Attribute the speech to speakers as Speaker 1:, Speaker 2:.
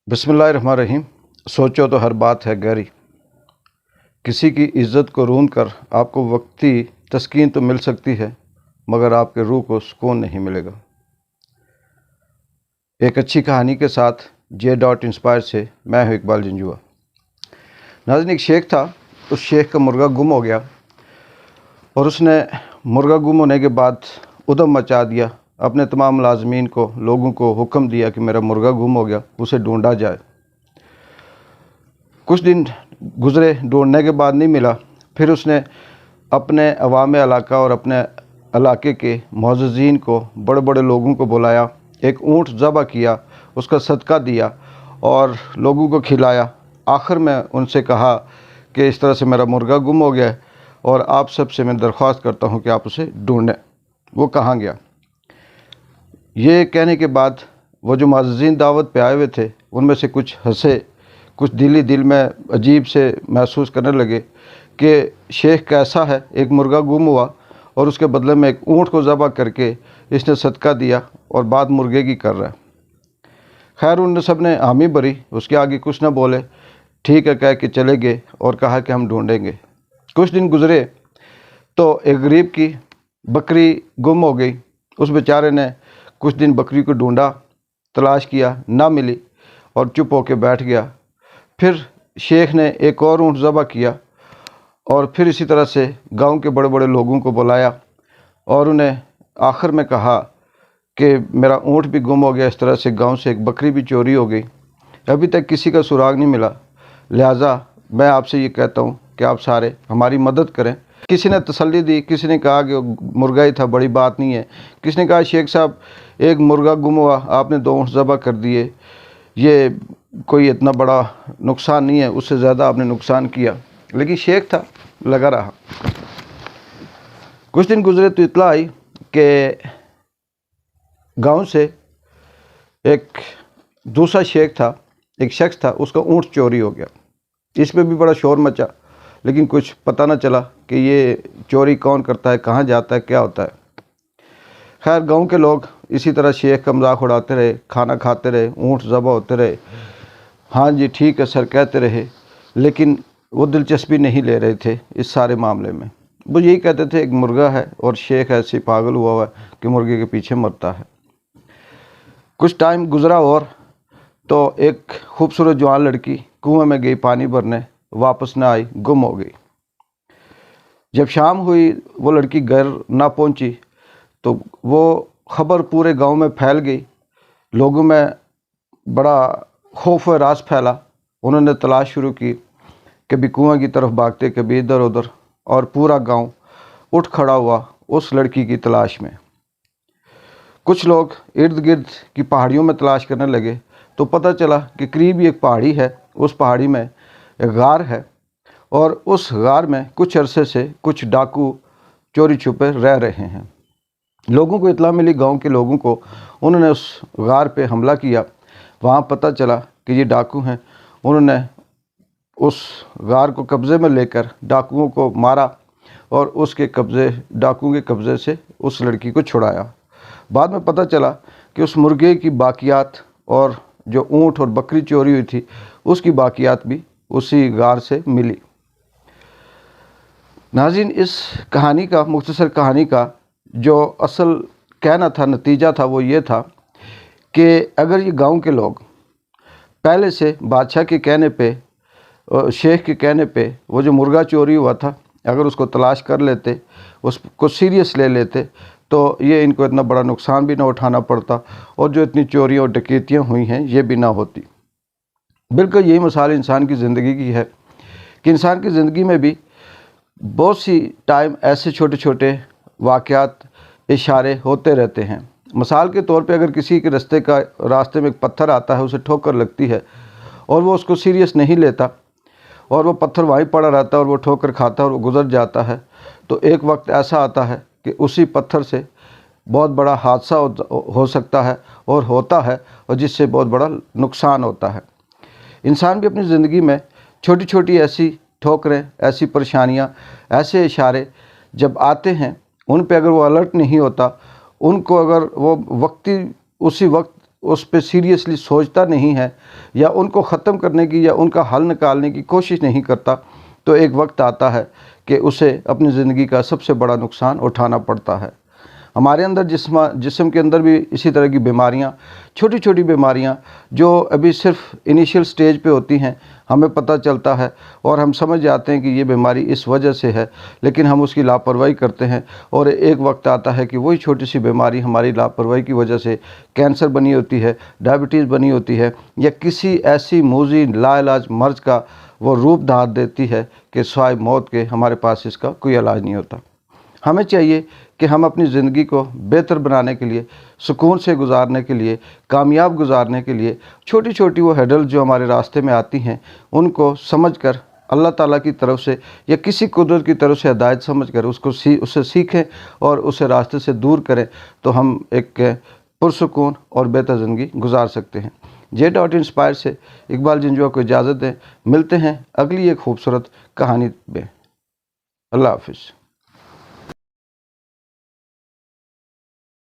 Speaker 1: बिस्मिल्लाहिर्रहमानिर्रहीम। सोचो तो हर बात है गहरी। किसी की इज़्ज़त को रूंद कर आपको वक्ती तस्कीन तो मिल सकती है, मगर आपके रूह को सुकून नहीं मिलेगा। एक अच्छी कहानी के साथ J.Inspire से मैं हूँ इकबाल जंजुआ। नाज़रीन, एक शेख था। उस शेख का मुर्गा गुम हो गया और उसने मुर्गा गुम होने के बाद उधम मचा दिया। अपने तमाम मुलाज़मीन को, लोगों को हुक्म दिया कि मेरा मुर्गा गुम हो गया, उसे ढूंढा जाए। कुछ दिन गुज़रे, ढूंढने के बाद नहीं मिला। फिर उसने अपने अवाम इलाका और अपने इलाके के मुअज़्ज़िज़ीन को, बड़े बड़े लोगों को बुलाया। एक ऊँट ज़बह किया, उसका सदका दिया और लोगों को खिलाया। आखिर में उनसे कहा कि इस तरह से मेरा मुर्गा गुम हो गया है और आप सब से मैं दरख्वास्त करता हूँ कि आप उसे ढूंढें। वो कहाँ गया? ये कहने के बाद वो जो मुअज़्ज़िज़ीन दावत पे आए हुए थे, उनमें से कुछ हंसे, कुछ दिल में अजीब से महसूस करने लगे कि शेख कैसा है, एक मुर्गा गुम हुआ और उसके बदले में एक ऊँट को ज़बह करके इसने सदका दिया और बात मुर्गे की कर रहा है। खैर, उन सब ने हामी भरी, उसके आगे कुछ न बोले, ठीक है कह के चले गए और कहा कि हम ढूंढेंगे। कुछ दिन गुज़रे तो एक गरीब की बकरी गुम हो गई। उस बेचारे ने कुछ दिन बकरी को ढूंढा, तलाश किया, ना मिली और चुप होकर बैठ गया। फिर शेख ने एक और ऊँट ज़बह किया और फिर इसी तरह से गांव के बड़े बड़े लोगों को बुलाया और उन्हें आखिर में कहा कि मेरा ऊँट भी गुम हो गया, इस तरह से गांव से एक बकरी भी चोरी हो गई, अभी तक किसी का सुराग नहीं मिला। लिहाजा मैं आपसे ये कहता हूँ कि आप सारे हमारी मदद करें। किसी ने तसल्ली दी, किसी ने कहा कि मुर्गा ही था, बड़ी बात नहीं है। किसी ने कहा शेख साहब, एक मुर्गा गुम हुआ, आपने 2 ऊँट ज़बह कर दिए, ये कोई इतना बड़ा नुकसान नहीं है, उससे ज़्यादा आपने नुकसान किया। लेकिन शेख था, लगा रहा। कुछ दिन गुजरे तो इत्तला आई कि गांव से एक दूसरा शेख था, एक शख्स था, उसका ऊँट चोरी हो गया। इस पे भी बड़ा शोर मचा, लेकिन कुछ पता न चला कि ये चोरी कौन करता है, कहाँ जाता है, क्या होता है। खैर, गांव के लोग इसी तरह शेख का मजाक उड़ाते रहे, खाना खाते रहे, ऊँट ज़बह होते रहे, हाँ जी ठीक है सर कहते रहे, लेकिन वो दिलचस्पी नहीं ले रहे थे इस सारे मामले में। वो यही कहते थे एक मुर्गा है और शेख ऐसे पागल हुआ है कि मुर्गे के पीछे मरता है। कुछ टाइम गुज़रा और तो एक खूबसूरत जवान लड़की कुएं में गई पानी भरने, वापस न आई, गुम हो गई। जब शाम हुई, वो लड़की घर ना पहुंची तो वो खबर पूरे गांव में फैल गई। लोगों में बड़ा खौफ व रास फैला। उन्होंने तलाश शुरू की, कभी कुएं की तरफ भागते, कभी इधर उधर, और पूरा गांव उठ खड़ा हुआ उस लड़की की तलाश में। कुछ लोग इर्द गिर्द की पहाड़ियों में तलाश करने लगे तो पता चला कि करीब ही एक पहाड़ी है, उस पहाड़ी में एक गार है और उस गार में कुछ अरसे से कुछ डाकू चोरी छुपे रह रहे हैं। लोगों को इत्तला मिली, गांव के लोगों को, उन्होंने उस गार पे हमला किया। वहाँ पता चला कि ये डाकू हैं। उन्होंने उस गार को कब्ज़े में लेकर डाकुओं को मारा और उसके कब्ज़े, डाकुओं के कब्ज़े से उस लड़की को छुड़ाया। बाद में पता चला कि उस मुर्गे की बाकियात और जो ऊँट और बकरी चोरी हुई थी उसकी बाकियात भी उसी गार से मिली। नाज़रीन, इस कहानी का, मुख्तसर कहानी का जो असल कहना था, नतीजा था, वो ये था कि अगर ये गांव के लोग पहले से बादशाह के कहने पे, शेख के कहने पे, वो जो मुर्गा चोरी हुआ था, अगर उसको तलाश कर लेते, उसको सीरियस ले लेते, तो ये इनको इतना बड़ा नुकसान भी ना उठाना पड़ता और जो इतनी चोरियाँ और डकैतियाँ हुई हैं ये भी ना होती। बिल्कुल यही मिसाल इंसान की ज़िंदगी की है कि इंसान की ज़िंदगी में भी बहुत सी टाइम ऐसे छोटे छोटे वाक़यात, इशारे होते रहते हैं। मिसाल के तौर पे अगर किसी के रास्ते में एक पत्थर आता है, उसे ठोकर लगती है और वो उसको सीरियस नहीं लेता और वो पत्थर वहीं पड़ा रहता है और वो ठोकर खाता है और वो गुज़र जाता है, तो एक वक्त ऐसा आता है कि उसी पत्थर से बहुत बड़ा हादसा हो सकता है और होता है, और जिससे बहुत बड़ा नुकसान होता है। इंसान भी अपनी ज़िंदगी में छोटी छोटी ऐसी ठोकरें, ऐसी परेशानियां, ऐसे इशारे जब आते हैं, उन पे अगर वो अलर्ट नहीं होता, उनको अगर वो उसी वक्त उस पे सीरियसली सोचता नहीं है या उनको ख़त्म करने की या उनका हल निकालने की कोशिश नहीं करता, तो एक वक्त आता है कि उसे अपनी ज़िंदगी का सबसे बड़ा नुकसान उठाना पड़ता है। हमारे अंदर जिस्म के अंदर भी इसी तरह की बीमारियाँ, छोटी छोटी बीमारियाँ जो अभी सिर्फ इनिशियल स्टेज पे होती हैं, हमें पता चलता है और हम समझ जाते हैं कि ये बीमारी इस वजह से है, लेकिन हम उसकी लापरवाही करते हैं और एक वक्त आता है कि वही छोटी सी बीमारी हमारी लापरवाही की वजह से कैंसर बनी होती है, डायबिटीज़ बनी होती है या किसी ऐसी मूजी लाइलाज मर्ज का वो रूप धार देती है कि सिवाय मौत के हमारे पास इसका कोई इलाज नहीं होता। हमें चाहिए कि हम अपनी ज़िंदगी को बेहतर बनाने के लिए, सुकून से गुजारने के लिए, कामयाब गुजारने के लिए छोटी छोटी वो हर्डल जो हमारे रास्ते में आती हैं उनको समझकर अल्लाह ताला की तरफ से या किसी कुदरत की तरफ से हिदायत समझकर उससे सीखें और उसे रास्ते से दूर करें, तो हम एक पुरसुकून और बेहतर ज़िंदगी गुजार सकते हैं। J.Inspire से इकबाल जिंजुआ को इजाज़त दें। मिलते हैं अगली एक खूबसूरत कहानी में। अल्लाह हाफिज़।